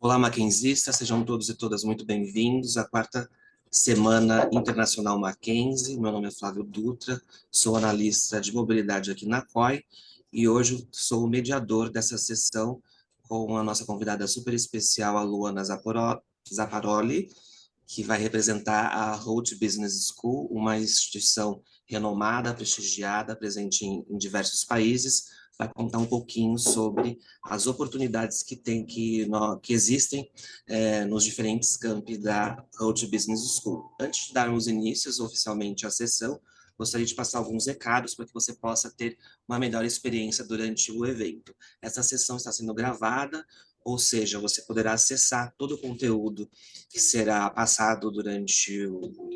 Olá, Mackenzistas, sejam todos e todas muito bem-vindos à quarta Semana Internacional Mackenzie. Meu nome é Flávio Dutra, sou analista de mobilidade aqui na COI e hoje sou o mediador dessa sessão com a nossa convidada super especial, a Luana Zaparoli, que vai representar a Holt Business School, uma instituição renomada, prestigiada, presente em diversos países, vai contar um pouquinho sobre as oportunidades que existem nos diferentes campi da Holt Business School. Antes de darmos inícios oficialmente à sessão, gostaria de passar alguns recados para que você possa ter uma melhor experiência durante o evento. Essa sessão está sendo gravada, ou seja, você poderá acessar todo o conteúdo que será passado durante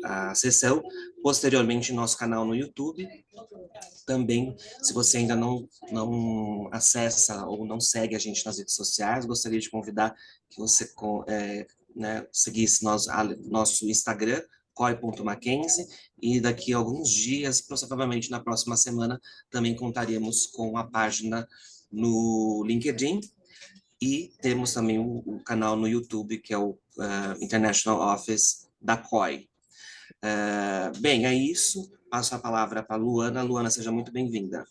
a sessão, posteriormente em nosso canal no YouTube. Também, se você ainda não acessa ou não segue a gente nas redes sociais, gostaria de convidar que você seguisse nosso Instagram, coi.mackenzie, e daqui a alguns dias, provavelmente na próxima semana, também contaremos com a página no LinkedIn, e temos também o canal no YouTube, que é o International Office da COI. Bem, é isso. Passo a palavra para a Luana. Luana, seja muito bem-vinda.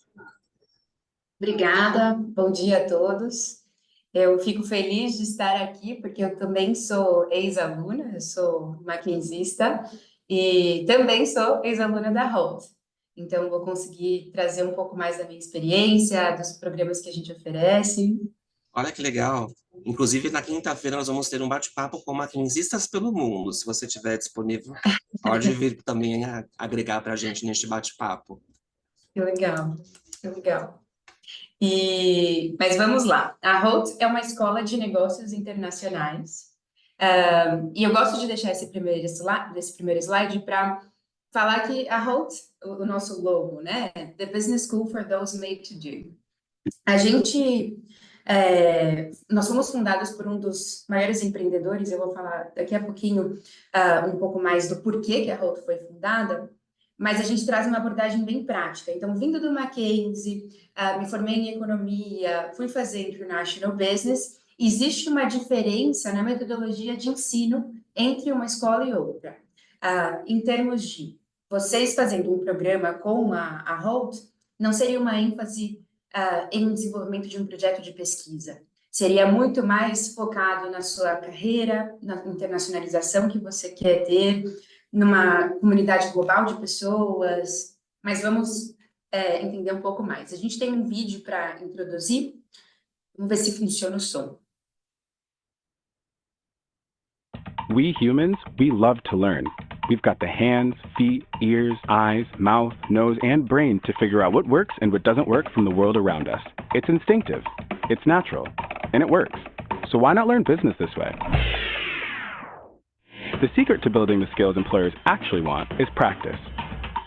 Obrigada, bom dia a todos. Eu fico feliz de estar aqui, porque eu também sou ex-aluna, eu sou mackenzista e também sou ex-aluna da Holt. Então, vou conseguir trazer um pouco mais da minha experiência, dos programas que a gente oferece. Olha que legal. Inclusive, na quinta-feira, nós vamos ter um bate-papo com mackenzistas pelo mundo. Se você estiver disponível, pode vir também agregar para a gente neste bate-papo. Que legal, que legal. Mas vamos lá. A Holt é uma escola de negócios internacionais. E eu gosto de deixar esse primeiro slide para falar que a Holt, o nosso logo, né? The Business School for Those Made to Do. Nós fomos fundados por um dos maiores empreendedores, eu vou falar daqui a pouquinho um pouco mais do porquê que a Holt foi fundada, mas a gente traz uma abordagem bem prática. Então, vindo do Mackenzie, me formei em economia, fui fazer International Business, existe uma diferença na metodologia de ensino entre uma escola e outra. Em termos de vocês fazendo um programa com a Holt, não seria uma ênfase em desenvolvimento de um projeto de pesquisa. Seria muito mais focado na sua carreira, na internacionalização que você quer ter, numa comunidade global de pessoas, mas vamos entender um pouco mais. A gente tem um vídeo para introduzir, vamos ver se funciona o som. We humans, we love to learn. We've got the hands, feet, ears, eyes, mouth, nose, and brain to figure out what works and what doesn't work from the world around us. It's instinctive, it's natural, and it works. So why not learn business this way? The secret to building the skills employers actually want is practice.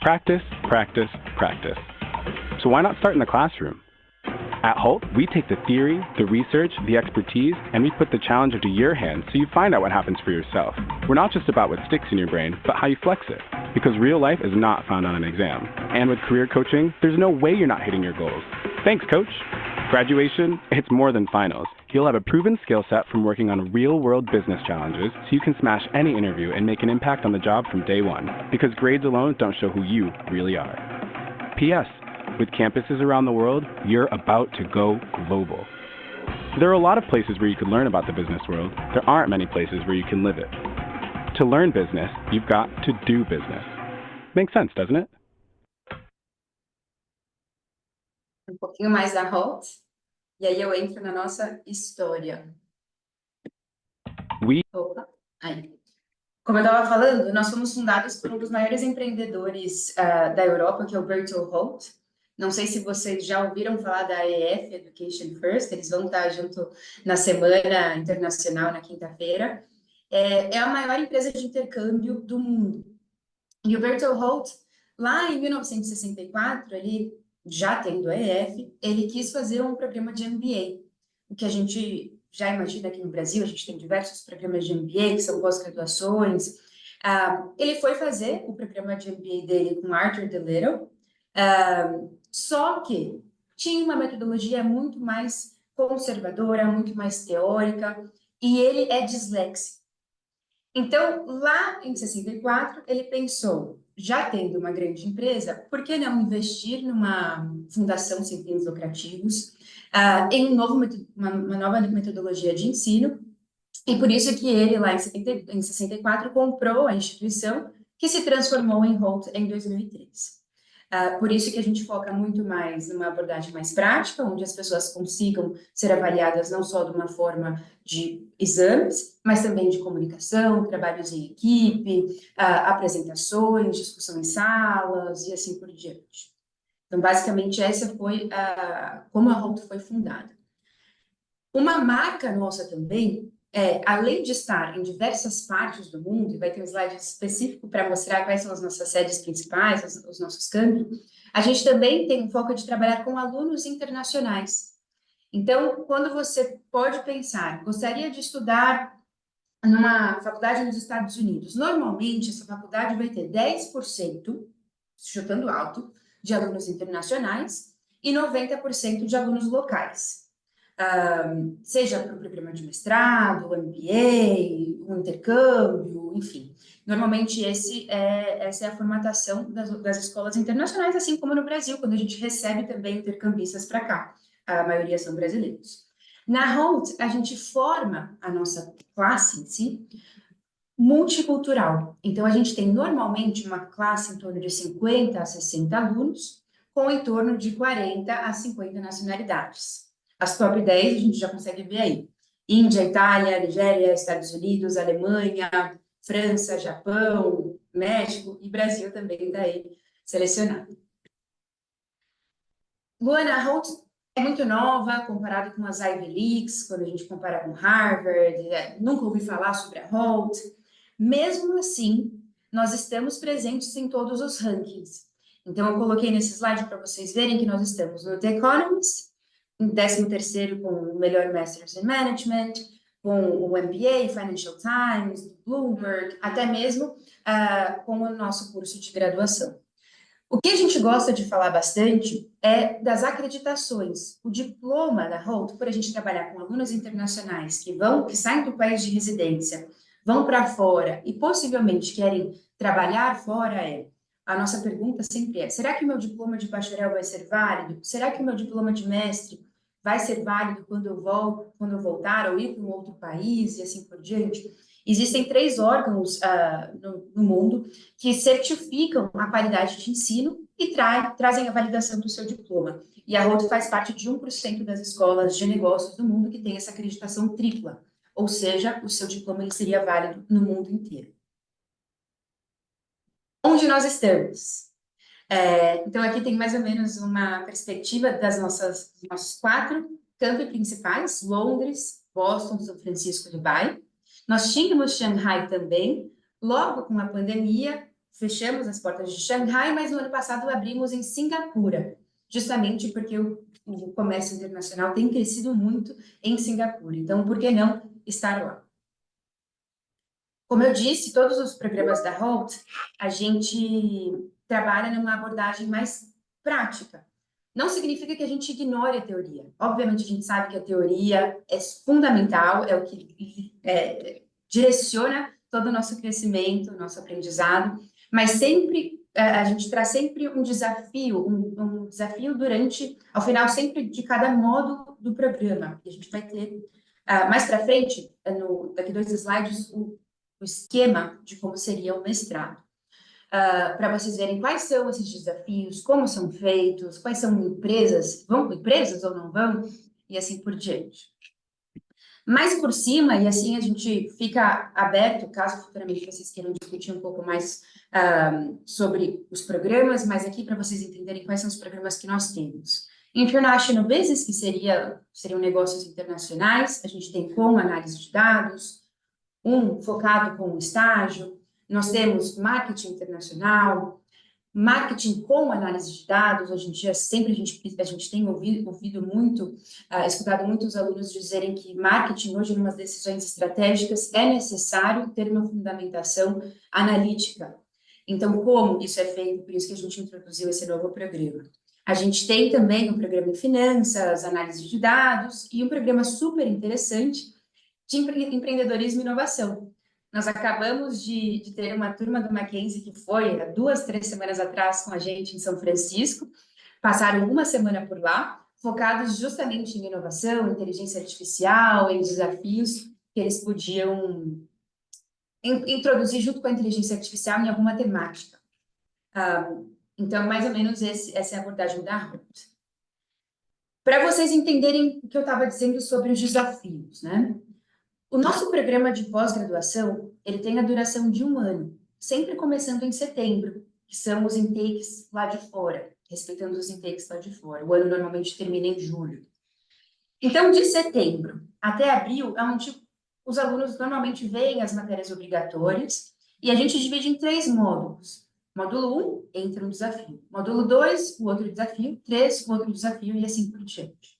Practice, practice, practice. So why not start in the classroom? At Holt, we take the theory, the research, the expertise, and we put the challenge into your hands so you find out what happens for yourself. We're not just about what sticks in your brain, but how you flex it. Because real life is not found on an exam. And with career coaching, there's no way you're not hitting your goals. Thanks, coach. Graduation, it's more than finals. You'll have a proven skill set from working on real-world business challenges so you can smash any interview and make an impact on the job from day one. Because grades alone don't show who you really are. P.S. With campuses around the world, you're about to go global. There are a lot of places where you can learn about the business world. There aren't many places where you can live it. To learn business, you've got to do business. Makes sense, doesn't it? Um pouquinho mais da Holt, e aí eu entro na nossa história. Opa, aí. Como eu estava falando, nós fomos fundados por um dos maiores empreendedores da Europa, que é o Bertolt Holt. Não sei se vocês já ouviram falar da EF, Education First, eles vão estar junto na Semana Internacional, na quinta-feira. É a maior empresa de intercâmbio do mundo. E o Bertolt Holt, lá em 1964, ele, já tendo a EF, ele quis fazer um programa de MBA, o que a gente já imagina aqui no Brasil, a gente tem diversos programas de MBA, que são pós-graduações. Ele foi fazer o programa de MBA dele com Arthur DeLittle, só que tinha uma metodologia muito mais conservadora, muito mais teórica, e ele é disléxico. Então, lá em 64, ele pensou, já tendo uma grande empresa, por que não investir numa fundação sem fins lucrativos, em uma nova metodologia de ensino, e por isso que ele, lá em 64, comprou a instituição, que se transformou em Holt em 2003. Por isso que a gente foca muito mais numa abordagem mais prática, onde as pessoas consigam ser avaliadas não só de uma forma de exames, mas também de comunicação, trabalhos em equipe, apresentações, discussão em salas e assim por diante. Então, basicamente, essa foi como a Holt foi fundada. Uma marca nossa também além de estar em diversas partes do mundo, e vai ter um slide específico para mostrar quais são as nossas sedes principais, os nossos campi, a gente também tem um foco de trabalhar com alunos internacionais. Então, quando você pode pensar, gostaria de estudar numa faculdade nos Estados Unidos, normalmente essa faculdade vai ter 10%, chutando alto, de alunos internacionais e 90% de alunos locais. Seja para o programa de mestrado, o MBA, o intercâmbio, enfim. Normalmente essa é a formatação das escolas internacionais, assim como no Brasil, quando a gente recebe também intercambistas para cá. A maioria são brasileiros. Na Holt, a gente forma a nossa classe em si multicultural. Então, a gente tem normalmente uma classe em torno de 50 a 60 alunos, com em torno de 40 a 50 nacionalidades. As top 10 a gente já consegue ver aí. Índia, Itália, Nigéria, Estados Unidos, Alemanha, França, Japão, México e Brasil também está aí selecionado. Luana, a Holt é muito nova comparado com as Ivy Leagues, quando a gente compara com Harvard, nunca ouvi falar sobre a Holt. Mesmo assim, nós estamos presentes em todos os rankings. Então, eu coloquei nesse slide para vocês verem que nós estamos no The Economist, em 13º com o melhor Masters in Management, com o MBA, Financial Times, Bloomberg, até mesmo com o nosso curso de graduação. O que a gente gosta de falar bastante é das acreditações. O diploma da Holt, por a gente trabalhar com alunos internacionais que saem do país de residência, vão para fora e possivelmente querem trabalhar fora, a nossa pergunta sempre é: será que o meu diploma de bacharel vai ser válido? Será que o meu diploma de mestre vai ser válido quando eu voltar ou ir para um outro país e assim por diante? Existem 3 órgãos no mundo que certificam a qualidade de ensino e trazem a validação do seu diploma. E a Holt faz parte de 1% das escolas de negócios do mundo que tem essa acreditação tripla, ou seja, o seu diploma ele seria válido no mundo inteiro. Onde nós estamos? Então, aqui tem mais ou menos uma perspectiva dos nossos 4 campi principais: Londres, Boston, São Francisco e Dubai. Nós tínhamos Xangai também. Logo com a pandemia, fechamos as portas de Xangai, mas no ano passado abrimos em Singapura, justamente porque o comércio internacional tem crescido muito em Singapura. Então, por que não estar lá? Como eu disse, todos os programas da Holt, a gente trabalha numa abordagem mais prática. Não significa que a gente ignore a teoria. Obviamente, a gente sabe que a teoria é fundamental, é o que direciona todo o nosso crescimento, nosso aprendizado, mas sempre a gente traz sempre um desafio, um desafio ao final sempre de cada módulo do programa. E a gente vai ter mais para frente, daqui 2 slides, o esquema de como seria o mestrado. Para vocês verem quais são esses desafios, como são feitos, quais são empresas, vão com empresas ou não vão, e assim por diante. Mais por cima, e assim a gente fica aberto, caso futuramente vocês queiram discutir um pouco mais sobre os programas, mas aqui para vocês entenderem quais são os programas que nós temos. International Business, que seriam negócios internacionais, a gente tem com análise de dados, focado com estágio. Nós temos marketing internacional, marketing com análise de dados. Hoje em dia, sempre a gente tem ouvido muito, escutado muitos alunos dizerem que marketing, hoje, em umas decisões estratégicas, é necessário ter uma fundamentação analítica. Então, como isso é feito? Por isso que a gente introduziu esse novo programa. A gente tem também um programa em finanças, análise de dados, e um programa super interessante, de empreendedorismo e inovação. Nós acabamos de ter uma turma do Mackenzie que foi há 2, 3 semanas atrás com a gente em São Francisco, passaram uma semana por lá, focados justamente em inovação, inteligência artificial, em desafios que eles podiam introduzir junto com a inteligência artificial em alguma temática. Então, mais ou menos essa é a abordagem da Holt. Para vocês entenderem o que eu estava dizendo sobre os desafios, né? O nosso programa de pós-graduação, ele tem a duração de 1 ano, sempre começando em setembro, que são os intakes lá de fora, respeitando os intakes lá de fora. O ano normalmente termina em julho. Então, de setembro até abril, é onde os alunos normalmente veem as matérias obrigatórias, e a gente divide em 3 módulos. Módulo 1, entra um desafio. Módulo 2, o outro desafio. 3, o outro desafio, e assim por diante.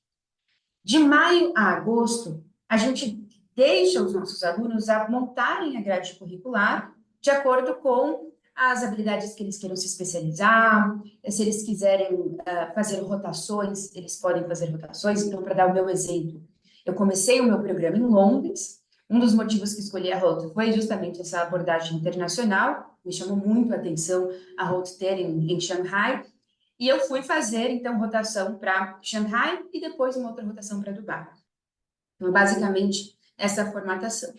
De maio a agosto, a gente deixa os nossos alunos a montarem a grade curricular de acordo com as habilidades que eles queiram se especializar. Se eles quiserem fazer rotações, eles podem fazer rotações. Então, para dar o meu exemplo, eu comecei o meu programa em Londres. Um dos motivos que escolhi a Holt foi justamente essa abordagem internacional. Me chamou muito a atenção a Holt ter em Xangai. E eu fui fazer, então, rotação para Xangai e depois uma outra rotação para Dubai. Então, basicamente, essa formatação.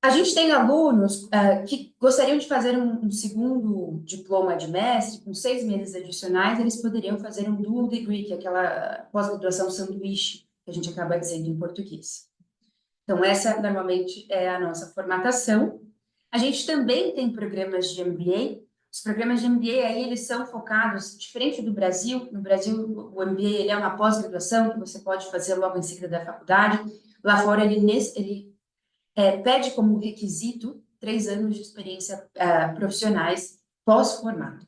A gente tem alunos que gostariam de fazer um segundo diploma de mestre, com 6 meses adicionais, eles poderiam fazer um dual degree, que é aquela pós-graduação sanduíche, que a gente acaba dizendo em português. Então, essa, normalmente, é a nossa formatação. A gente também tem programas de MBA. Os programas de MBA, aí, eles são focados, diferente do Brasil. No Brasil, o MBA ele é uma pós-graduação que você pode fazer logo em seguida da faculdade. Lá fora, ele pede como requisito 3 anos de experiência profissionais pós-formado.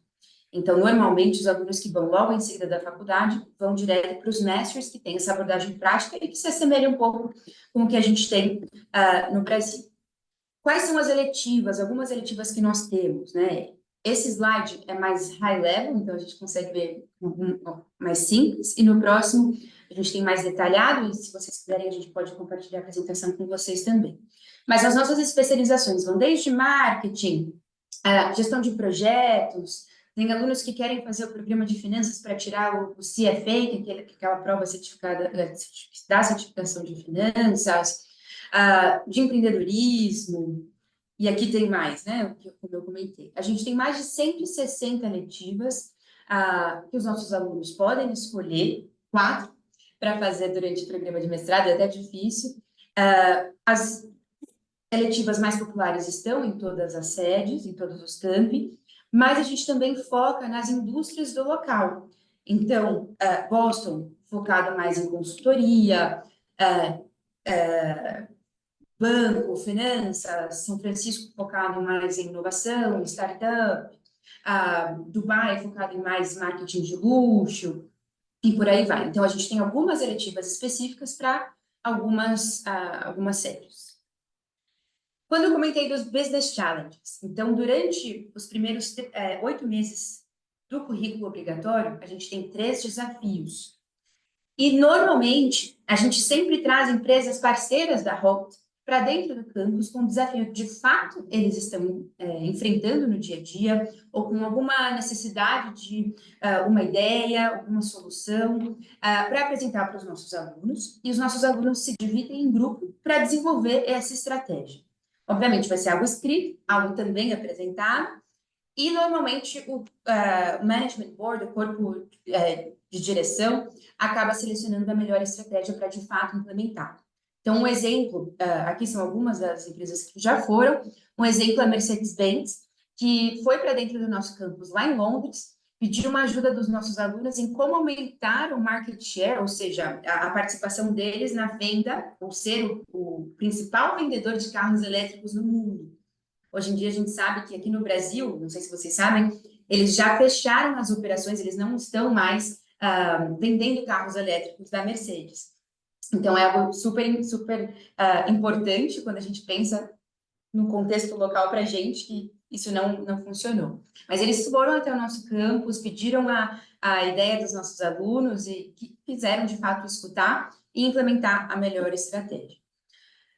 Então, normalmente, os alunos que vão logo em seguida da faculdade vão direto para os masters, que têm essa abordagem prática e que se assemelha um pouco com o que a gente tem no Brasil. Quais são as eletivas? Algumas eletivas que nós temos, né? Esse slide é mais high level, então a gente consegue ver mais simples, e no próximo a gente tem mais detalhado, e se vocês quiserem a gente pode compartilhar a apresentação com vocês também. Mas as nossas especializações vão desde marketing, gestão de projetos. Tem alunos que querem fazer o programa de finanças para tirar o CFA, que é aquela prova certificada da certificação de finanças, de empreendedorismo, e aqui tem mais, né, como eu comentei. A gente tem mais de 160 letivas que os nossos alunos podem escolher, 4, para fazer durante o programa de mestrado, é até difícil. As eletivas mais populares estão em todas as sedes, em todos os campi, mas a gente também foca nas indústrias do local. Então, Boston, focado mais em consultoria, banco, finanças, São Francisco, focado mais em inovação, startup, Dubai, focado em mais marketing de luxo, e por aí vai. Então, a gente tem algumas eletivas específicas para algumas séries. Quando eu comentei dos Business Challenges, então, durante os primeiros 8 meses do currículo obrigatório, a gente tem 3 desafios. E, normalmente, a gente sempre traz empresas parceiras da Holt para dentro do campus com um desafio de fato eles estão enfrentando no dia a dia, ou com alguma necessidade de uma ideia, alguma solução, para apresentar para os nossos alunos. E os nossos alunos se dividem em grupo para desenvolver essa estratégia. Obviamente, vai ser algo escrito, algo também apresentado, e normalmente o Management Board, o corpo de direção, acaba selecionando a melhor estratégia para, de fato, implementar. Então, um exemplo, aqui são algumas das empresas que já foram, um exemplo é a Mercedes-Benz, que foi para dentro do nosso campus lá em Londres, pedir uma ajuda dos nossos alunos em como aumentar o market share, ou seja, a participação deles na venda, ou ser o principal vendedor de carros elétricos no mundo. Hoje em dia, a gente sabe que aqui no Brasil, não sei se vocês sabem, eles já fecharam as operações, eles não estão mais vendendo carros elétricos da Mercedes. Então, é algo super importante quando a gente pensa no contexto local para a gente, que isso não funcionou. Mas eles foram até o nosso campus, pediram a ideia dos nossos alunos e que quiseram, de fato, escutar e implementar a melhor estratégia.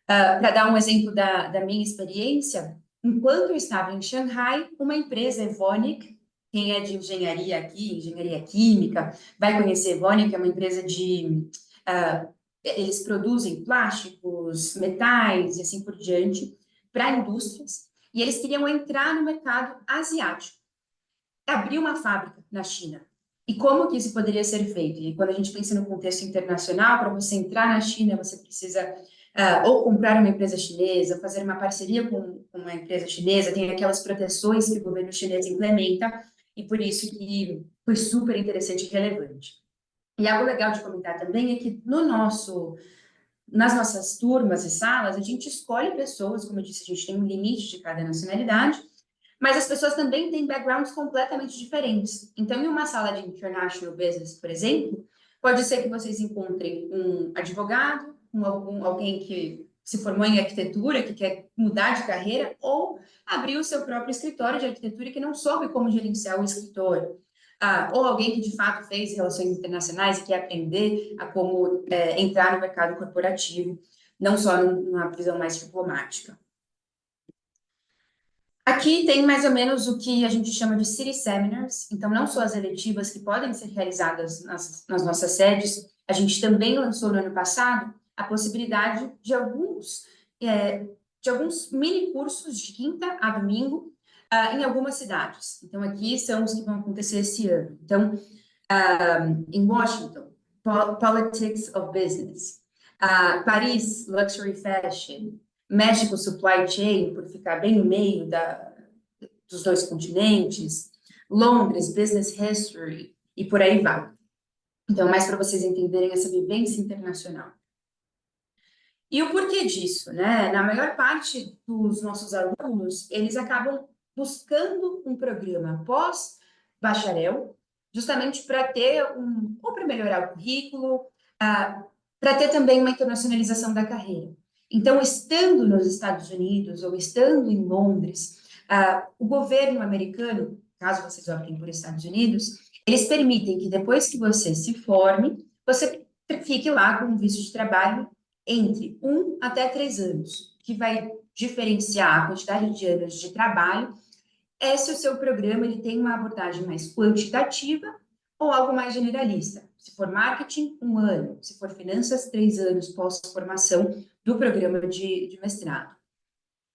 Para dar um exemplo da minha experiência, enquanto eu estava em Xangai, uma empresa, Evonik, quem é de engenharia aqui, engenharia química, vai conhecer Evonik, é uma empresa de... eles produzem plásticos, metais e assim por diante para indústrias, e eles queriam entrar no mercado asiático, abrir uma fábrica na China. E como que isso poderia ser feito? E quando a gente pensa no contexto internacional, para você entrar na China, você precisa ou comprar uma empresa chinesa, fazer uma parceria com uma empresa chinesa, tem aquelas proteções que o governo chinês implementa, e por isso que foi super interessante e relevante. E algo legal de comentar também é que nas nossas turmas e salas, a gente escolhe pessoas, como eu disse, a gente tem um limite de cada nacionalidade, mas as pessoas também têm backgrounds completamente diferentes. Então, em uma sala de International Business, por exemplo, pode ser que vocês encontrem um advogado, alguém que se formou em arquitetura, que quer mudar de carreira, ou abrir o seu próprio escritório de arquitetura e que não soube como gerenciar o escritório. Ou alguém que, de fato, fez relações internacionais e quer aprender a como entrar no mercado corporativo, não só numa visão mais diplomática. Aqui tem mais ou menos o que a gente chama de City Seminars, então não só as eletivas que podem ser realizadas nas nossas sedes, a gente também lançou no ano passado a possibilidade de alguns mini cursos de quinta a domingo em algumas cidades. Então aqui são os que vão acontecer esse ano. Então, em Washington, Politics of Business, Paris, Luxury Fashion, México Supply Chain, por ficar bem no meio dos dois continentes, Londres, Business History, e por aí vai. Então, mais para vocês entenderem essa vivência internacional. E o porquê disso, né? Na maior parte dos nossos alunos, eles acabam buscando um programa pós-bacharel, justamente para ter ou para melhorar o currículo, para ter também uma internacionalização da carreira. Então, estando nos Estados Unidos ou estando em Londres, o governo americano, caso vocês optem por Estados Unidos, eles permitem que depois que você se forme, você fique lá com um visto de trabalho entre 1 até 3 anos, que vai diferenciar a quantidade de anos de trabalho se o seu programa ele tem uma abordagem mais quantitativa ou algo mais generalista. Se for marketing, 1 ano. Se for finanças, 3 anos pós-formação do programa de mestrado.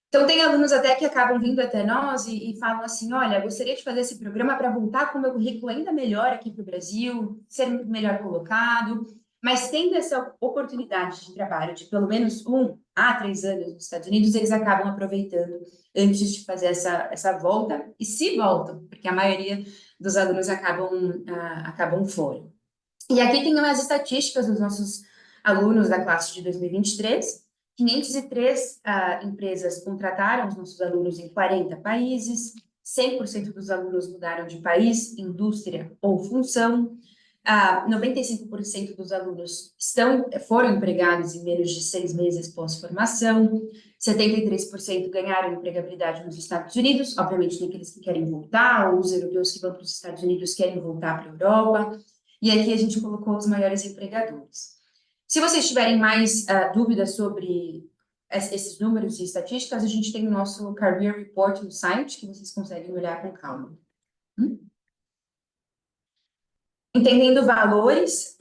Então, tem alunos até que acabam vindo até nós e falam assim, olha, gostaria de fazer esse programa para voltar com o meu currículo ainda melhor aqui para o Brasil, ser melhor colocado, mas tendo essa oportunidade de trabalho de pelo menos 1 a 3 anos nos Estados Unidos, eles acabam aproveitando antes de fazer essa volta, e se voltam, porque a maioria dos alunos acabam fora. E aqui tem as estatísticas dos nossos alunos da classe de 2023. 503 empresas contrataram os nossos alunos em 40 países, 100% dos alunos mudaram de país, indústria ou função, 95% dos alunos foram empregados em menos de 6 meses pós-formação, 73% ganharam empregabilidade nos Estados Unidos, obviamente tem aqueles que querem voltar, ou os europeus que vão para os Estados Unidos querem voltar para a Europa, e aqui a gente colocou os maiores empregadores. Se vocês tiverem mais dúvidas sobre esses números e estatísticas, a gente tem o nosso Career Report no site, que vocês conseguem olhar com calma. Entendendo valores,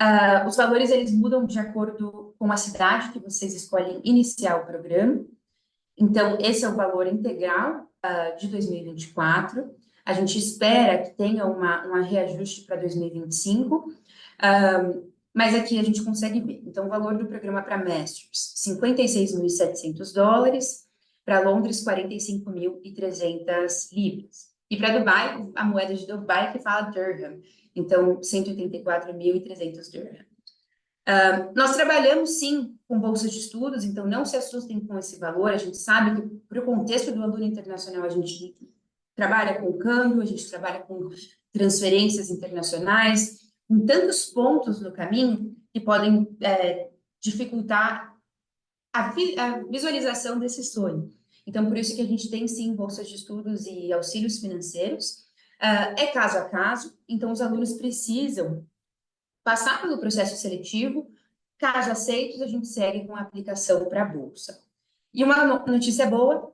os valores eles mudam de acordo com a cidade que vocês escolhem iniciar o programa. Então, esse é o valor integral de 2024. A gente espera que tenha um reajuste para 2025, mas aqui a gente consegue ver. Então, o valor do programa para Masters, $56.700, para Londres, 45.300 libras. E para Dubai, a moeda de Dubai que fala dirham, então 184.300 dirham. Nós trabalhamos, sim, com bolsas de estudos, então não se assustem com esse valor, a gente sabe que, para o contexto do aluno internacional, a gente trabalha com câmbio, a gente trabalha com transferências internacionais, com tantos pontos no caminho que podem dificultar a visualização desse sonho. Então, por isso que a gente tem, sim, bolsas de estudos e auxílios financeiros. É caso a caso, então os alunos precisam passar pelo processo seletivo. Caso aceitos, a gente segue com a aplicação para a bolsa. E uma notícia boa,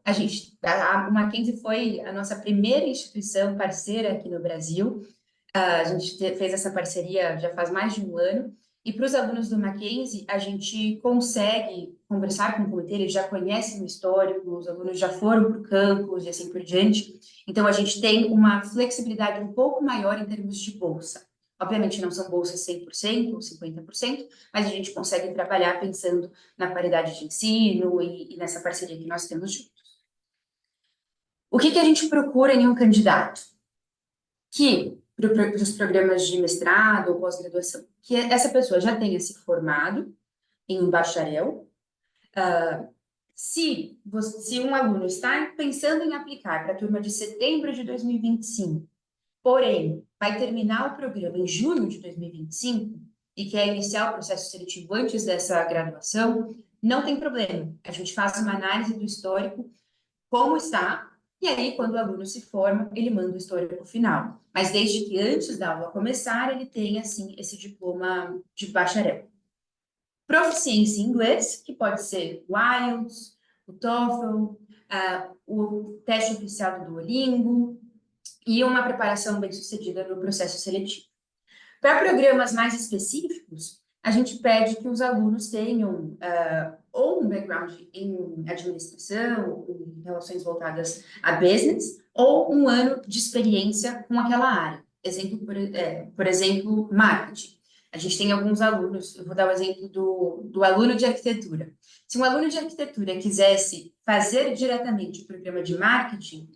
o Mackenzie foi a nossa primeira instituição parceira aqui no Brasil. A gente fez essa parceria já faz mais de um ano. E para os alunos do Mackenzie, a gente consegue conversar com o comitê, eles já conhecem o histórico, os alunos já foram para o campus e assim por diante. Então, a gente tem uma flexibilidade um pouco maior em termos de bolsa. Obviamente, não são bolsas 100% ou 50%, mas a gente consegue trabalhar pensando na qualidade de ensino e nessa parceria que nós temos juntos. O que a gente procura em um candidato? Que, para os programas de mestrado ou pós-graduação, que essa pessoa já tenha se formado em um bacharel. Se um aluno está pensando em aplicar para a turma de setembro de 2025, porém, vai terminar o programa em junho de 2025 e quer iniciar o processo seletivo antes dessa graduação, não tem problema. A gente faz uma análise do histórico, como está, e aí, quando o aluno se forma, ele manda o histórico final. Mas desde que antes da aula começar, ele tenha, assim, esse diploma de bacharel. Proficiência em inglês, que pode ser o IELTS, o TOEFL, o teste oficial do Duolingo e uma preparação bem-sucedida no processo seletivo. Para programas mais específicos, a gente pede que os alunos tenham ou um background em administração, em relações voltadas a business, ou um ano de experiência com aquela área. Exemplo, por exemplo, marketing. A gente tem alguns alunos, eu vou dar o exemplo do aluno de arquitetura. Se um aluno de arquitetura quisesse fazer diretamente o programa de marketing,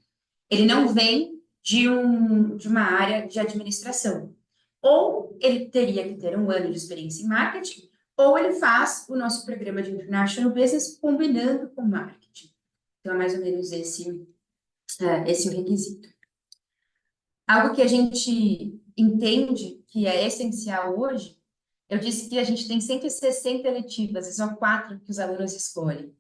ele não vem de uma área de administração. Ou ele teria que ter um ano de experiência em marketing, ou ele faz o nosso programa de International Business combinando com marketing. Então, é mais ou menos esse o requisito. Algo que a gente entende que é essencial hoje, eu disse que a gente tem 160 eletivas, e só 4 que os alunos escolhem.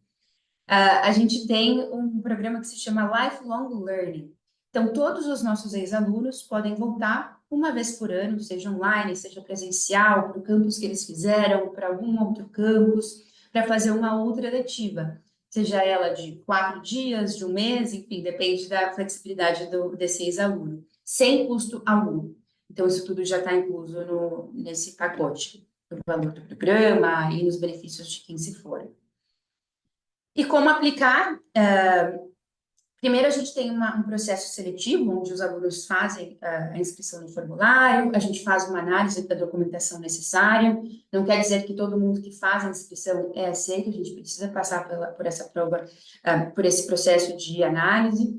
A gente tem um programa que se chama Lifelong Learning. Então, todos os nossos ex-alunos podem voltar uma vez por ano, seja online, seja presencial, para o campus que eles fizeram, para algum outro campus, para fazer uma outra eletiva, seja ela de 4 dias, de um mês, enfim, depende da flexibilidade desse ex-aluno, sem custo algum. Então, isso tudo já está incluso nesse pacote, no valor do programa e nos benefícios de quem se for. E como aplicar? Primeiro, a gente tem um processo seletivo, onde os alunos fazem a inscrição no formulário, a gente faz uma análise da documentação necessária, não quer dizer que todo mundo que faz a inscrição é aceito, a gente precisa passar por essa prova, por esse processo de análise,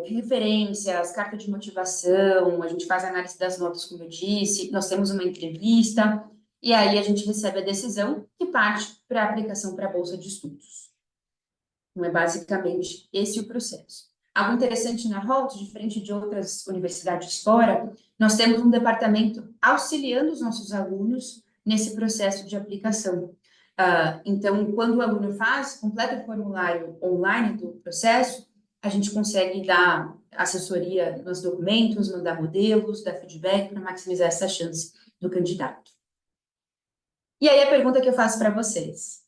referências, carta de motivação, a gente faz a análise das notas, como eu disse, nós temos uma entrevista, e aí a gente recebe a decisão que parte para a aplicação para a Bolsa de Estudos. Não é basicamente esse o processo. Algo interessante na HALT, diferente de outras universidades fora, nós temos um departamento auxiliando os nossos alunos nesse processo de aplicação. Então, quando o aluno completa o formulário online do processo, a gente consegue dar assessoria nos documentos, mandar modelos, dar feedback para maximizar essa chance do candidato. E aí a pergunta que eu faço para vocês.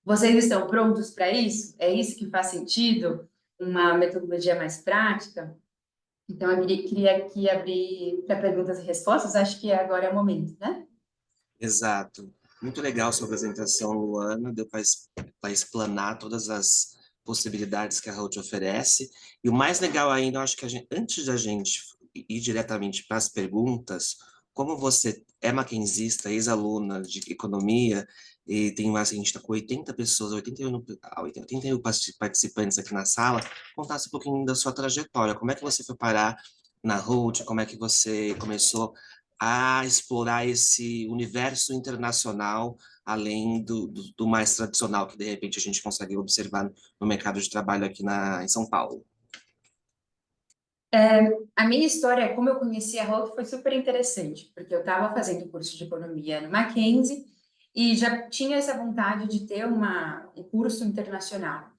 Vocês estão prontos para isso? É isso que faz sentido? Uma metodologia mais prática? Então, eu queria aqui abrir para perguntas e respostas. Acho que agora é o momento, né? Exato. Muito legal sua apresentação, Luana. Deu para explanar todas as possibilidades que a HALT oferece. E o mais legal ainda, eu acho que antes da gente ir diretamente para as perguntas, como você é mackenzista, ex-aluna de economia, e a gente está com 80 pessoas, 81 participantes aqui na sala, contasse um pouquinho da sua trajetória. Como é que você foi parar na HALT? Como é que você começou a explorar esse universo internacional, além do mais tradicional, que de repente a gente consegue observar no mercado de trabalho aqui em São Paulo? A minha história, como eu conheci a HALT, foi super interessante, porque eu estava fazendo curso de economia no Mackenzie e já tinha essa vontade de ter um curso internacional.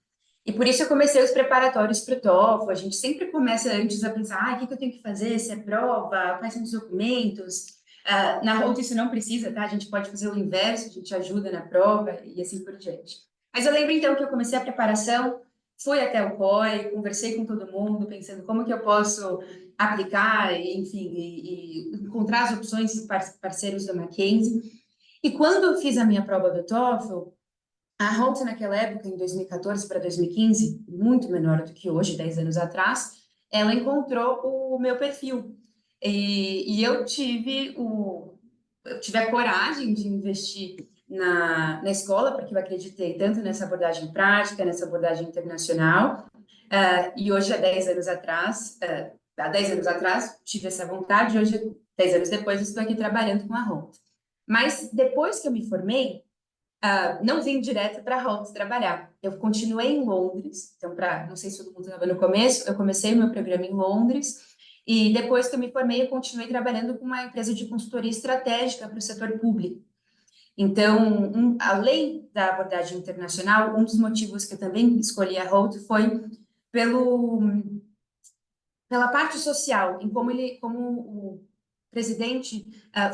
E por isso eu comecei os preparatórios para o TOEFL. A gente sempre começa antes a pensar, o que eu tenho que fazer, se é prova, quais são os documentos. Na HALT isso não precisa, tá? A gente pode fazer o inverso, a gente ajuda na prova e assim por diante. Mas eu lembro, então, que eu comecei a preparação, fui até o COI, conversei com todo mundo, pensando como que eu posso aplicar, enfim, e encontrar as opções de parceiros da Mackenzie. E quando eu fiz a minha prova do TOEFL, a Holt, naquela época, em 2014 para 2015, muito menor do que hoje, 10 anos atrás, ela encontrou o meu perfil. E eu tive a coragem de investir na escola, porque eu acreditei tanto nessa abordagem prática, nessa abordagem internacional. E hoje, há 10 anos atrás, tive essa vontade, hoje, 10 anos depois, estou aqui trabalhando com a Holt. Mas depois que eu me formei, não vim direto para a Holt trabalhar. Eu continuei em Londres, então, não sei se todo mundo estava no começo, eu comecei o meu programa em Londres, e depois que eu me formei, eu continuei trabalhando com uma empresa de consultoria estratégica para o setor público. Então, além da abordagem internacional, um dos motivos que eu também escolhi a Holt foi pela parte social, em como o presidente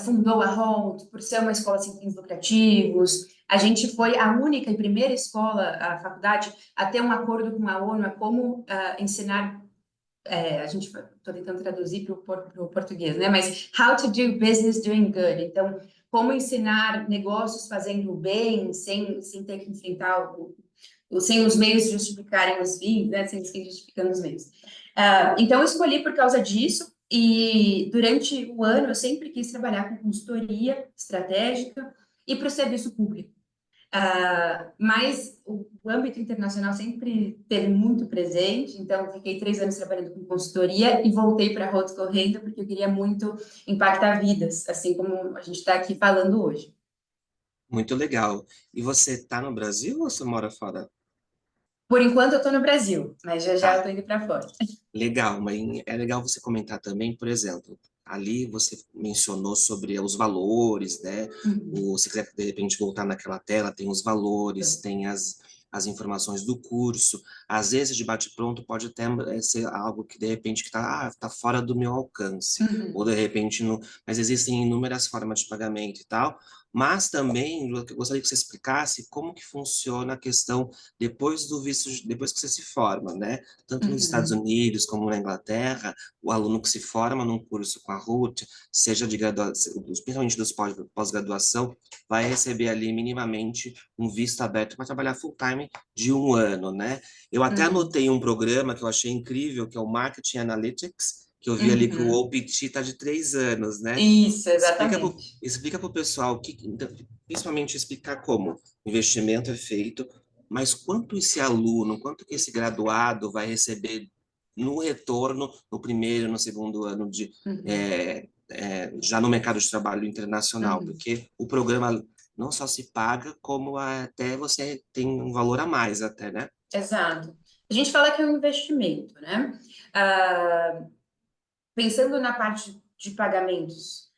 fundou a Holt, por ser uma escola sem fins lucrativos. A gente foi a única e primeira escola, a faculdade, a ter um acordo com a ONU a como ensinar. Estou tentando traduzir para o português, né? Mas how to do business doing good. Então, como ensinar negócios fazendo o bem, sem ter que enfrentar sem os meios justificarem os fins, né? Sem os fins justificando os meios. Então, eu escolhi por causa disso, e durante o ano eu sempre quis trabalhar com consultoria estratégica e para o serviço público. Mas o âmbito internacional sempre esteve muito presente, então fiquei 3 anos trabalhando com consultoria e voltei para a Holt correndo, porque eu queria muito impactar vidas, assim como a gente está aqui falando hoje. Muito legal. E você está no Brasil ou você mora fora? Por enquanto eu estou no Brasil, mas já Tá. eu estou indo para fora. Legal, mas é legal você comentar também, por exemplo, ali você mencionou sobre os valores, né? Se quiser, de repente, voltar naquela tela, tem os valores, tem as informações do curso. Às vezes, de bate-pronto, pode até ser algo que, de repente, que tá fora do meu alcance. Ou, de repente, mas existem inúmeras formas de pagamento e tal. Mas também, eu gostaria que você explicasse como que funciona a questão depois do visto, depois que você se forma, né? Tanto nos Estados Unidos como na Inglaterra, o aluno que se forma num curso com a RUT, seja de graduação, principalmente dos pós-graduação, vai receber ali minimamente um visto aberto para trabalhar full-time de 1 ano, né? Eu até anotei um programa que eu achei incrível, que é o Marketing Analytics, que eu vi ali que o OPT está de 3 anos, né? Isso, exatamente. Explica para o pessoal, principalmente explicar como o investimento é feito, mas quanto esse aluno, quanto que esse graduado vai receber no retorno, no primeiro, no segundo ano já no mercado de trabalho internacional, porque o programa não só se paga, como até você tem um valor a mais até, né? Exato. A gente fala que é um investimento, né? Pensando na parte de pagamentos,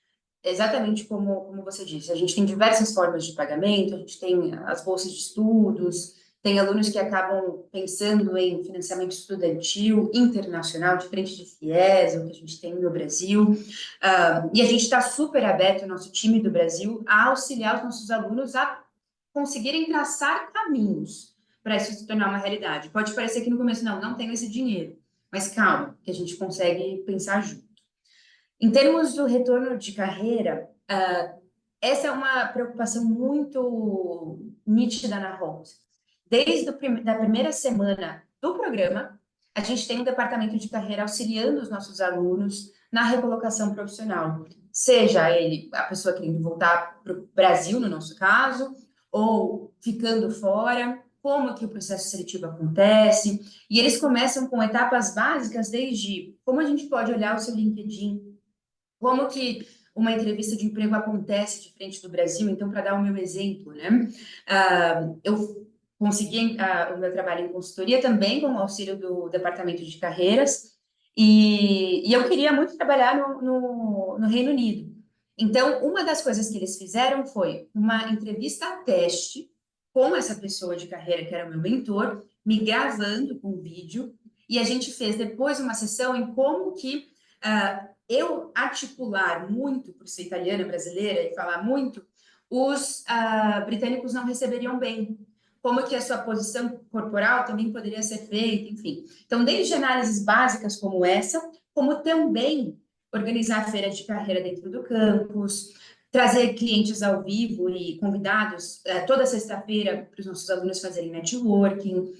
exatamente como você disse, a gente tem diversas formas de pagamento, a gente tem as bolsas de estudos, tem alunos que acabam pensando em financiamento estudantil internacional, diferente de FIES, o que a gente tem no Brasil, e a gente está super aberto, o nosso time do Brasil, a auxiliar os nossos alunos a conseguirem traçar caminhos para isso se tornar uma realidade. Pode parecer que no começo, não tenho esse dinheiro, mas calma, que a gente consegue pensar junto. Em termos do retorno de carreira, essa é uma preocupação muito nítida na Holt. Desde a primeira semana do programa, a gente tem um departamento de carreira auxiliando os nossos alunos na recolocação profissional. Seja ele a pessoa querendo voltar para o Brasil, no nosso caso, ou ficando fora, como que o processo seletivo acontece. E eles começam com etapas básicas, desde como a gente pode olhar o seu LinkedIn, como que uma entrevista de emprego acontece diferente do Brasil. Então, para dar o meu exemplo, né? Eu consegui o meu trabalho em consultoria também com o auxílio do departamento de carreiras, e eu queria muito trabalhar no Reino Unido. Então, uma das coisas que eles fizeram foi uma entrevista a teste com essa pessoa de carreira, que era o meu mentor, me gravando com vídeo, e a gente fez depois uma sessão em como que eu articular muito, por ser italiana brasileira e falar muito, os britânicos não receberiam bem, como que a sua posição corporal também poderia ser feita, enfim. Então, desde análises básicas como essa, como também organizar a feira de carreira dentro do campus, trazer clientes ao vivo e convidados toda sexta-feira para os nossos alunos fazerem networking,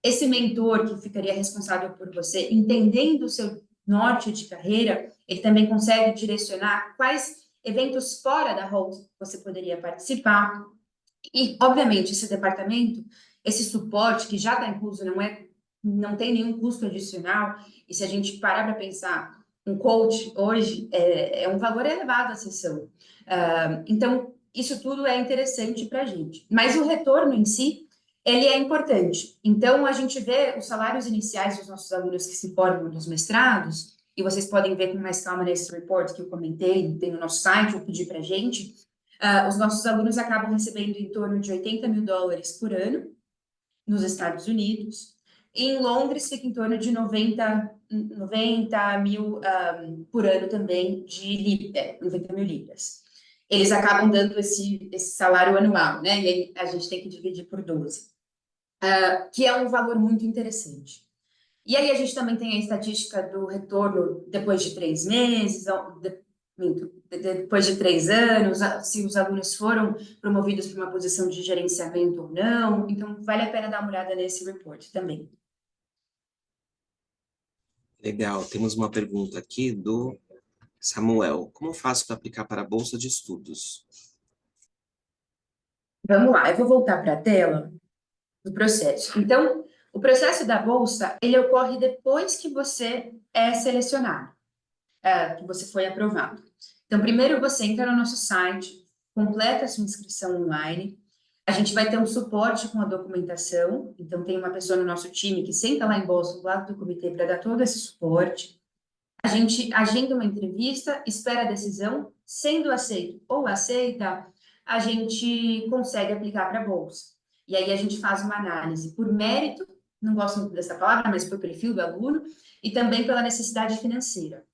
esse mentor que ficaria responsável por você, entendendo o seu norte de carreira, ele também consegue direcionar quais eventos fora da Holt você poderia participar. E, obviamente, esse departamento, esse suporte que já está incluso, não tem nenhum custo adicional, e se a gente parar para pensar, um coach hoje é um valor elevado a sessão. Então, isso tudo é interessante para a gente. Mas o retorno em si, ele é importante. Então, a gente vê os salários iniciais dos nossos alunos que se formam nos mestrados, e vocês podem ver com mais calma nesse report que eu comentei, tem no nosso site, eu pedi para a gente. Os nossos alunos acabam recebendo em torno de $80 mil por ano nos Estados Unidos. E em Londres fica em torno de 90 mil por ano também de 90 mil libras. Eles acabam dando esse salário anual, né? E aí a gente tem que dividir por 12, que é um valor muito interessante. E aí a gente também tem a estatística do retorno depois de 3 meses, depois de 3 anos, se os alunos foram promovidos para uma posição de gerenciamento ou não. Então, vale a pena dar uma olhada nesse report também. Legal, temos uma pergunta aqui do Samuel. Como faço para aplicar para a Bolsa de Estudos? Vamos lá, eu vou voltar para a tela do processo. Então, o processo da Bolsa, ele ocorre depois que você é selecionado, que você foi aprovado. Então, primeiro você entra no nosso site, completa a sua inscrição online. A gente vai ter um suporte com a documentação. Então, tem uma pessoa no nosso time que senta lá em Boston, do lado do comitê, para dar todo esse suporte. A gente agenda uma entrevista, espera a decisão. Sendo aceito ou aceita, a gente consegue aplicar para a Bolsa. E aí a gente faz uma análise por mérito, não gosto muito dessa palavra, mas por perfil do aluno, e também pela necessidade financeira.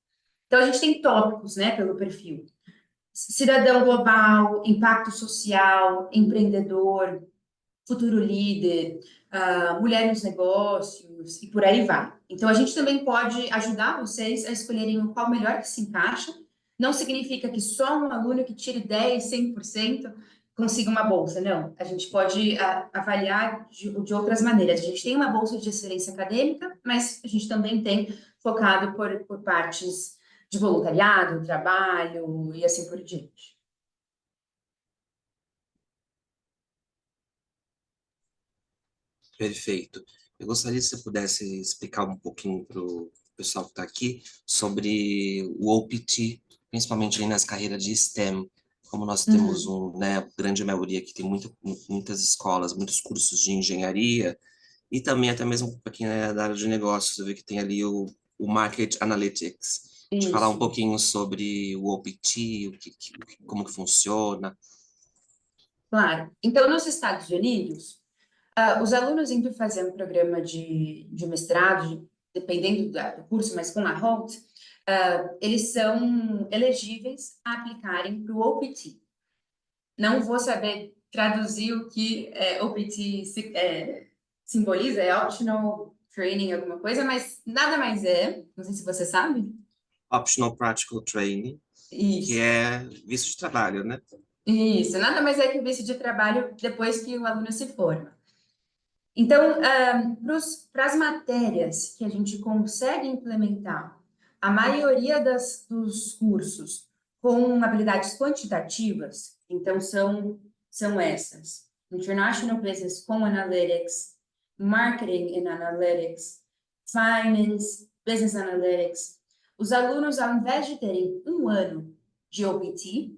Então, a gente tem tópicos, né, pelo perfil. Cidadão global, impacto social, empreendedor, futuro líder, mulher nos negócios, e por aí vai. Então, a gente também pode ajudar vocês a escolherem o qual melhor que se encaixa. Não significa que só um aluno que tire 10%, 100% consiga uma bolsa, não. A gente pode avaliar de outras maneiras. A gente tem uma bolsa de excelência acadêmica, mas a gente também tem focado por partes de voluntariado, trabalho e assim por diante. Perfeito. Eu gostaria se você pudesse explicar um pouquinho para o pessoal que está aqui sobre o OPT, principalmente aí nas carreiras de STEM, como nós temos grande maioria que tem muitas escolas, muitos cursos de engenharia, e também até mesmo para quem é da área de negócios, você vê que tem ali o Market Analytics. De falar um pouquinho sobre o OPT, como que funciona. Claro. Então, nos Estados Unidos, os alunos indo fazer um programa de mestrado, dependendo do curso, mas com a Holt, eles são elegíveis a aplicarem para o OPT. Não vou saber traduzir o que OPT simboliza, é Optional Training, alguma coisa, mas nada mais não sei se você sabe. Optional Practical Training, Isso. que é visto de trabalho, né? Isso, nada mais é que o visto de trabalho depois que o aluno se forma. Então, para as matérias que a gente consegue implementar, a maioria dos cursos com habilidades quantitativas, então são essas: International Business com Analytics, Marketing and Analytics, Finance, Business Analytics. Os alunos, ao invés de terem um ano de OPT,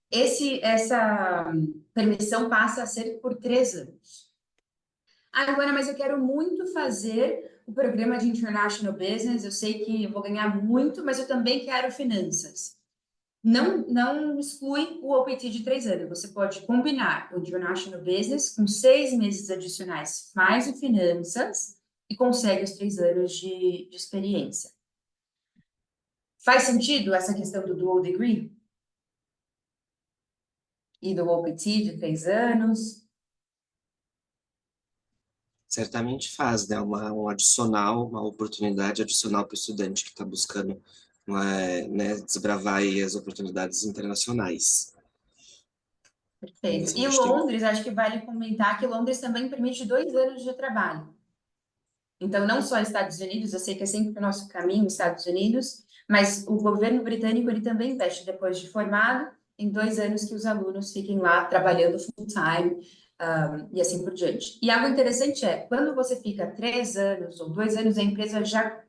essa permissão passa a ser por 3 anos. Agora, mas eu quero muito fazer o programa de International Business, eu sei que eu vou ganhar muito, mas eu também quero finanças. Não exclui o OPT de 3 anos, você pode combinar o International Business com 6 meses adicionais, mais o finanças, e consegue os 3 anos de experiência. Faz sentido essa questão do dual degree? E do OPT de 3 anos? Certamente faz, né? Um adicional, uma oportunidade adicional para o estudante que está buscando né, desbravar aí as oportunidades internacionais. Perfeito. Assim, E a gente tem... Londres, acho que vale comentar que Londres também permite 2 anos de trabalho. Então, não só Estados Unidos, eu sei que é sempre o nosso caminho, Estados Unidos, mas o governo britânico ele também investe, depois de formado, em 2 anos que os alunos fiquem lá trabalhando full-time, e assim por diante. E algo interessante é, quando você fica 3 anos ou 2 anos, a empresa já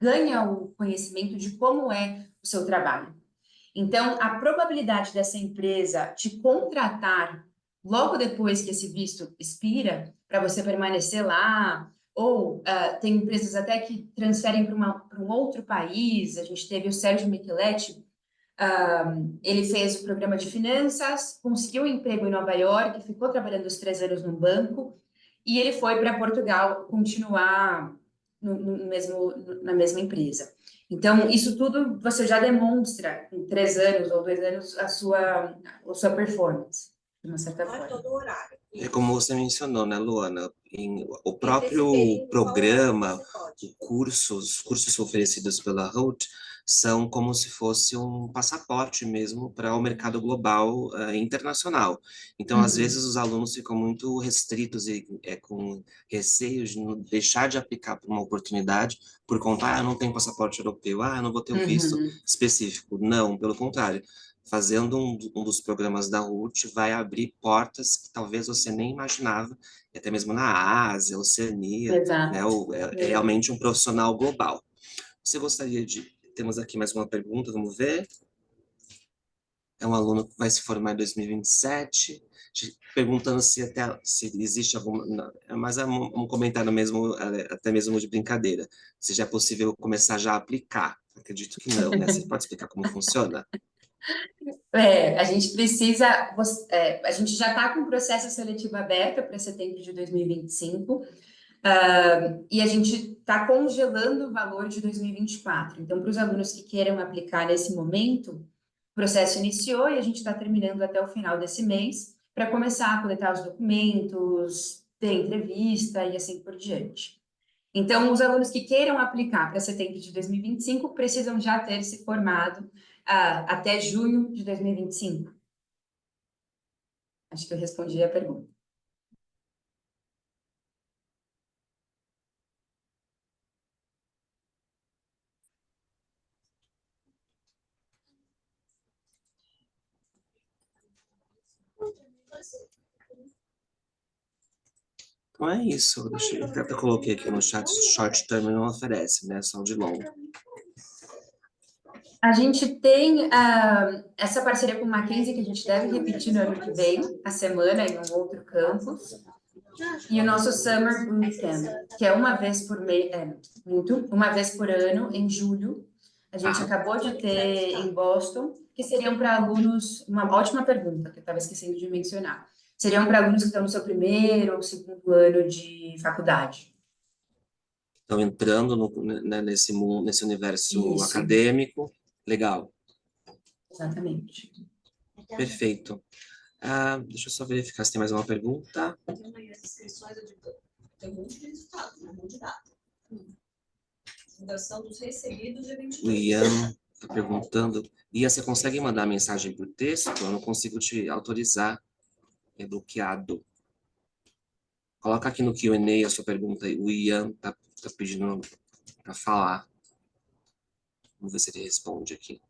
ganha o conhecimento de como é o seu trabalho. Então, a probabilidade dessa empresa te contratar logo depois que esse visto expira, para você permanecer lá, ou tem empresas até que transferem para um outro país. A gente teve o Sérgio Micheletti, ele fez o programa de finanças, conseguiu um emprego em Nova York, ficou trabalhando os 3 anos no banco, e ele foi para Portugal continuar na mesma empresa. Então, isso tudo você já demonstra em 3 anos ou 2 anos a sua performance, de uma certa forma. É como você mencionou, né, Luana? O próprio programa, os cursos oferecidos pela Holt são como se fosse um passaporte mesmo para o mercado global internacional. Então, às vezes, os alunos ficam muito restritos e com receio de deixar de aplicar para uma oportunidade por conta, eu não tenho passaporte europeu, eu não vou ter o visto específico. Não, pelo contrário. Fazendo um dos programas da RUT vai abrir portas que talvez você nem imaginava, até mesmo na Ásia, Oceania, né? É realmente um profissional global. Você gostaria de... Temos aqui mais uma pergunta, vamos ver. É um aluno que vai se formar em 2027, perguntando se existe alguma... Mas é um comentário mesmo, até mesmo de brincadeira. Se já é possível começar já a aplicar. Acredito que não, né? Você pode explicar como funciona? A gente precisa, a gente já está com o processo seletivo aberto para setembro de 2025, e a gente está congelando o valor de 2024. Então, para os alunos que queiram aplicar nesse momento, o processo iniciou e a gente está terminando até o final desse mês para começar a coletar os documentos, ter entrevista e assim por diante. Então, os alunos que queiram aplicar para setembro de 2025 precisam já ter se formado até junho de 2025. Acho que eu respondi a pergunta. Então é isso. Eu até coloquei aqui no chat, short term não oferece, né? Só de longo. A gente tem essa parceria com o Mackenzie, que a gente deve repetir no ano que vem, a semana em um outro campus. E o nosso Summer Bootcamp, que é uma vez por ano, em julho. A gente acabou de ter em Boston, que seriam para alunos... Uma ótima pergunta, que eu estava esquecendo de mencionar. Seriam para alunos que estão no seu primeiro ou segundo ano de faculdade. Então, entrando nesse universo Isso. acadêmico, legal. Exatamente. Perfeito. Deixa eu só verificar se tem mais uma pergunta. As inscrições, tem um monte de resultado, um monte de data. Fundação dos recebidos de 22. O Ian está perguntando. Ian, você consegue mandar mensagem por texto? Eu não consigo te autorizar. É bloqueado. Coloca aqui no Q&A a sua pergunta. O Ian está pedindo para falar. Vamos ver se ele responde aqui.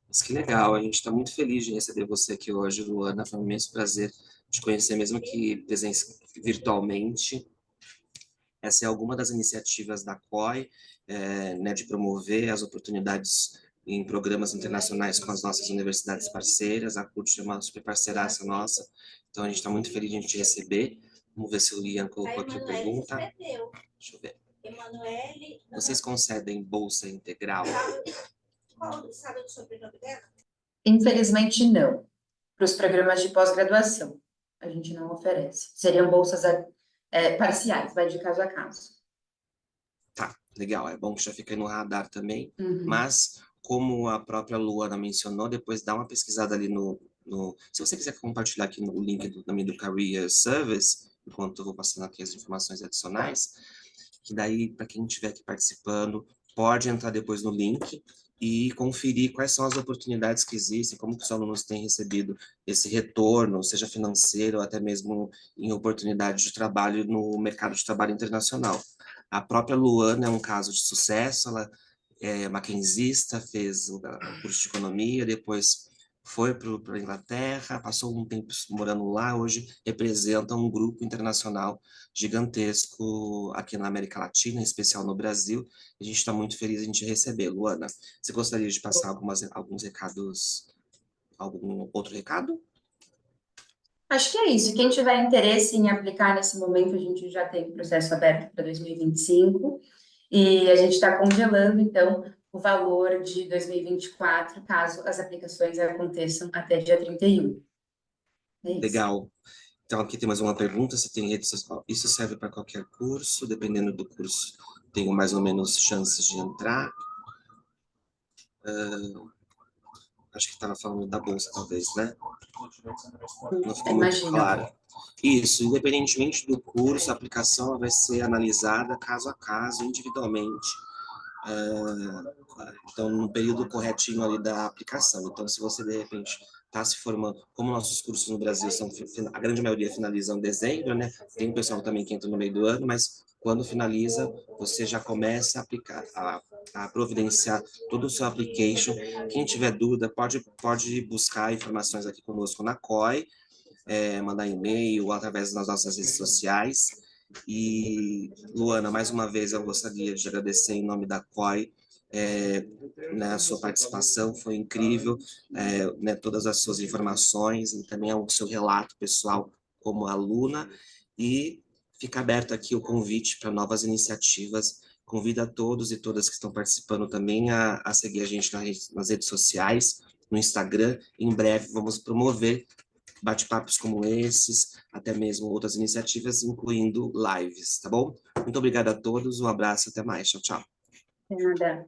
Mas que legal, a gente está muito feliz de receber você aqui hoje, Luana. Foi um imenso prazer te conhecer, mesmo que virtualmente. Essa é alguma das iniciativas da COI, né, de promover as oportunidades em programas internacionais com as nossas universidades parceiras. A CUT é uma super parceiraça nossa, então a gente está muito feliz de a gente receber. Vamos ver se o Ian colocou aqui a pergunta. Deixa eu ver. Vocês concedem bolsa integral? Sabe o sobrenome dela? Infelizmente, não. Para os programas de pós-graduação, a gente não oferece. Seriam bolsas parciais, vai de caso a caso. Tá, legal. É bom que já fica aí no radar também. Mas como a própria Luana mencionou, depois dá uma pesquisada ali se você quiser compartilhar aqui no link também do Career Service, enquanto eu vou passando aqui as informações adicionais, que daí, para quem estiver aqui participando, pode entrar depois no link e conferir quais são as oportunidades que existem, como que os alunos têm recebido esse retorno, seja financeiro ou até mesmo em oportunidade de trabalho no mercado de trabalho internacional. A própria Luana é um caso de sucesso, ela é maquinzista, fez o curso de economia, depois foi para a Inglaterra, passou um tempo morando lá, hoje representa um grupo internacional gigantesco aqui na América Latina, em especial no Brasil. A gente está muito feliz em te receber, Luana. Você gostaria de passar alguns recados, algum outro recado? Acho que é isso. Quem tiver interesse em aplicar nesse momento, a gente já tem o processo aberto para 2025 e a gente está congelando, então, o valor de 2024, caso as aplicações aconteçam até dia 31. É isso. Legal. Então, aqui tem mais uma pergunta, se tem rede social. Isso serve para qualquer curso, dependendo do curso, tenho mais ou menos chances de entrar. Acho que estava falando da bolsa, talvez, né? Não ficou muito claro. Isso, independentemente do curso, a aplicação vai ser analisada caso a caso, individualmente. Então, no período corretinho ali da aplicação. Então, se você, de repente, está se formando, como nossos cursos no Brasil são, a grande maioria finalizam em dezembro, né? Tem um pessoal também que entra no meio do ano, mas quando finaliza, você já começa a aplicar, a providenciar todo o seu application. Quem tiver dúvida, pode buscar informações aqui conosco na COI, mandar e-mail ou através das nossas redes sociais. E, Luana, mais uma vez eu gostaria de agradecer em nome da COI, né, a sua participação foi incrível, né, todas as suas informações e também o seu relato pessoal como aluna, e fica aberto aqui o convite para novas iniciativas. Convido a todos e todas que estão participando também a seguir a gente nas redes sociais, no Instagram. Em breve vamos promover bate-papos como esses, até mesmo outras iniciativas, incluindo lives, tá bom? Muito obrigado a todos, um abraço, até mais, tchau, tchau. Nada.